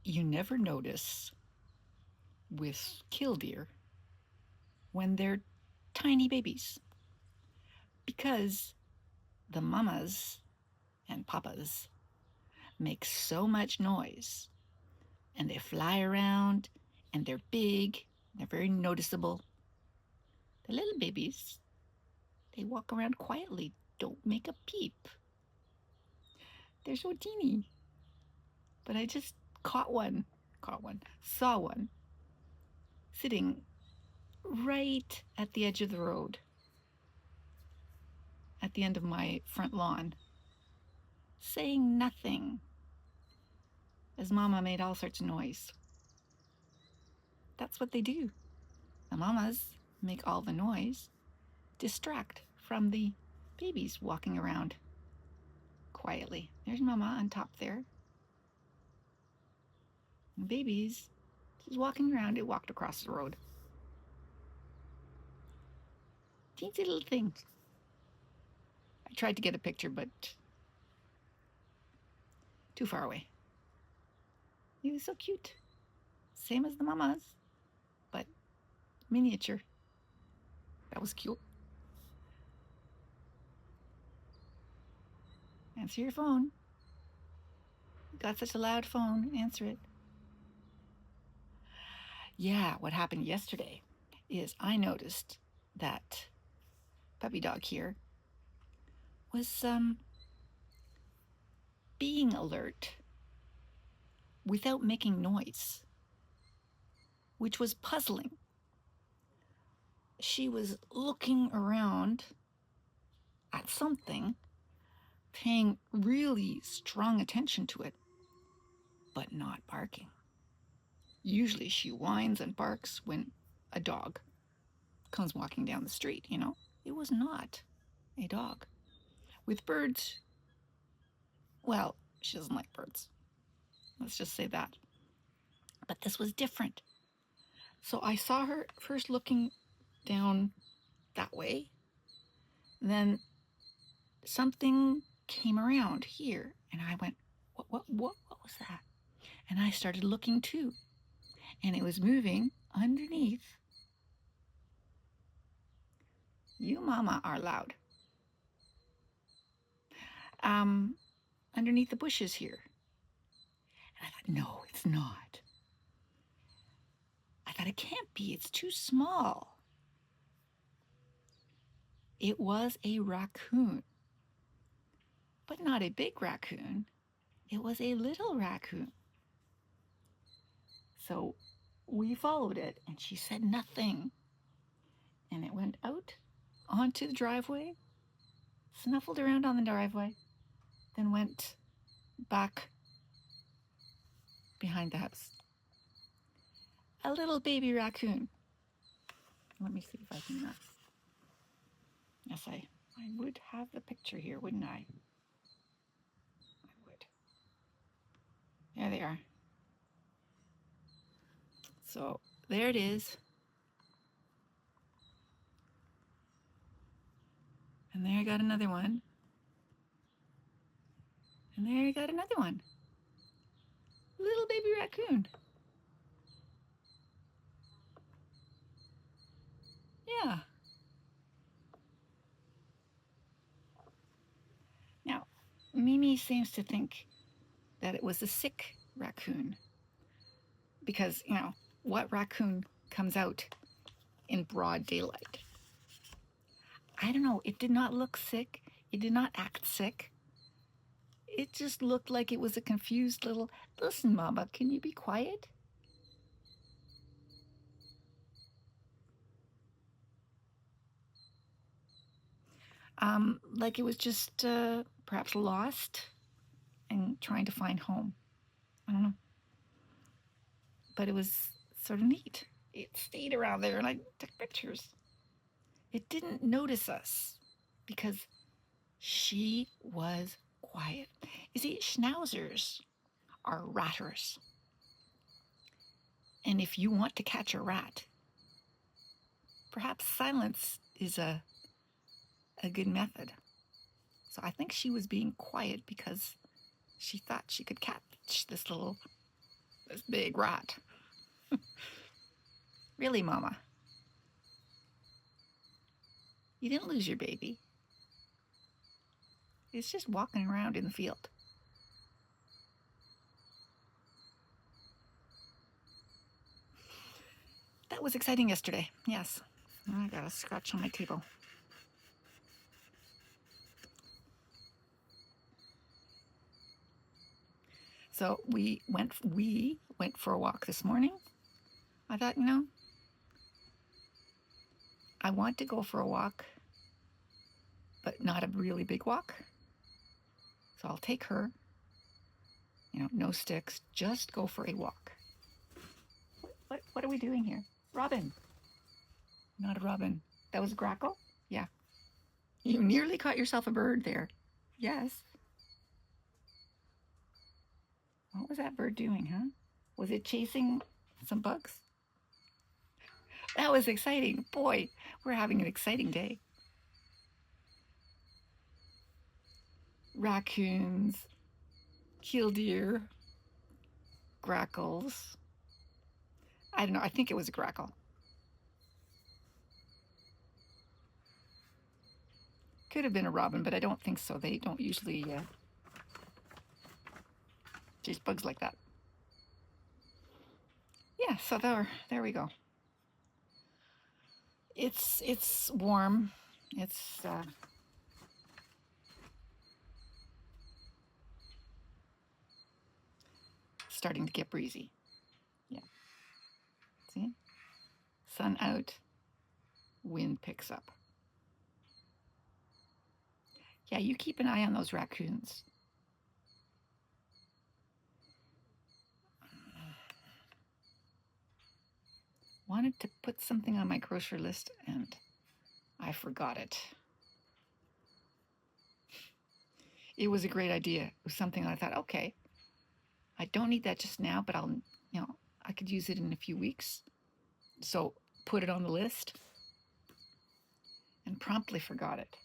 You never notice with killdeer when they're tiny babies because the mamas and papas make so much noise and they fly around and they're big, they're very noticeable. The little babies, they walk around quietly, don't make a peep. They're so teeny. But I just saw one sitting right at the edge of the road at the end of my front lawn, saying nothing as Mama made all sorts of noise. That's what they do. The mamas make all the noise, distract from the babies walking around quietly. There's Mama on top there. The babies, she's walking around. It walked across the road. Teensy little thing. I tried to get a picture, but too far away. He was so cute. Same as the mamas, but miniature. That was cute. Answer your phone. You got such a loud phone. Answer it. Yeah, what happened yesterday is I noticed that puppy dog here was being alert without making noise, which was puzzling. She was looking around at something, paying really strong attention to it, but not barking. Usually she whines and barks when a dog comes walking down the street, you know. It was not a dog. With birds, well, she doesn't like birds. Let's just say that. But this was different. So I saw her first looking down that way. Then something came around here, and I went, what was that? And I started looking too, and it was moving underneath. You mama are loud. Underneath the bushes here. And I thought, no, it's not. I thought, it can't be. It's too small. It was a raccoon, but not a big raccoon. It was a little raccoon. So we followed it, and she said nothing. And it went out onto the driveway, snuffled around on the driveway, then went back behind the house. A little baby raccoon. Let me see if I can. Yes, I would have the picture here, wouldn't I? I would. There they are. So there it is. And there I got another one. And there I got another one. Little baby raccoon. Yeah. Now, Mimi seems to think that it was a sick raccoon because, you know, what raccoon comes out in broad daylight? I don't know. It did not look sick. It did not act sick. It just looked like it was a confused little, listen, Mama, can you be quiet? Like it was just perhaps lost and trying to find home. I don't know. But it was sort of neat. It stayed around there and I took pictures. It didn't notice us because she was quiet. You see, Schnauzers are ratters. And if you want to catch a rat, perhaps silence is a good method. So I think she was being quiet because she thought she could catch this little This big rat. Really, Mama? You didn't lose your baby. It's just walking around in the field. That was exciting yesterday. Yes. I got a scratch on my table. So we went for a walk this morning. I thought, I want to go for a walk, but not a really big walk. So I'll take her, no sticks, just go for a walk. What are we doing here? Robin. Not a robin. That was a grackle? Yeah. You nearly caught yourself a bird there. Yes. What was that bird doing, huh? Was it chasing some bugs? That was exciting. Boy, we're having an exciting day. Raccoons, killdeer, grackles. I don't know. I think it was a grackle. Could have been a robin, but I don't think so. They don't usually chase bugs like that. Yeah, so there we go. It's warm. It's starting to get breezy. Yeah. See? Sun out, wind picks up. Yeah, you keep an eye on those raccoons. Wanted to put something on my grocery list and I forgot it. It was a great idea. It was something I thought, okay, I don't need that just now, but I could use it in a few weeks. So put it on the list and promptly forgot it.